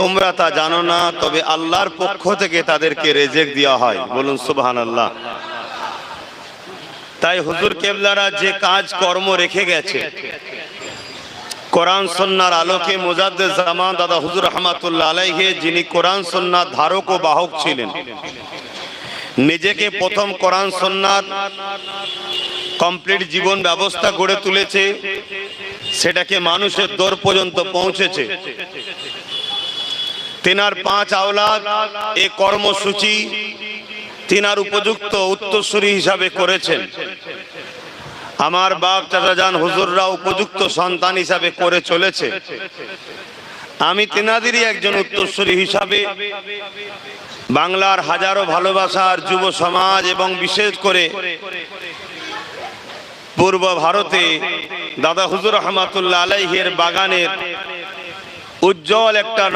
তোমরা তা জানো না, তবে আল্লাহর পক্ষ থেকে তাদেরকে রিজিক দেওয়া হয়। বলুন সুবহানাল্লাহ। তাই হুজুর কেবলারা যে কাজ কর্ম রেখে গেছে, কোরআন সুন্নাহর আলোকে মুজাদ্দিদ জামান দাদা হুজুর রহমাতুল্লাহ আলাইহি, যিনি কোরআন সুন্নাহর ধারক ও বাহক ছিলেন, নিজেকে প্রথম কোরআন সুন্নাহর কমপ্লিট জীবন ব্যবস্থা গড়ে তুলেছে, সেটাকে মানুষের দর পর্যন্ত পৌঁছেছে। তিনার 5 আওলাদ এই কর্মসূচি তিনার উপযুক্ত উত্তরসূরি হিসাবে করেছেন। আমার বাপ চাচাজান হুজুররা উপযুক্ত সন্তান হিসাবে করে চলেছে। আমি তিনাদেরই একজন উত্তরসূরি হিসাবে বাংলার হাজারো ভালোবাসার যুব সমাজ এবং বিশেষ করে পূর্ব ভারতে দাদা হুজুর রহমাতুল্লাহ আলাইহির বাগানের উজ্জ্বল একটা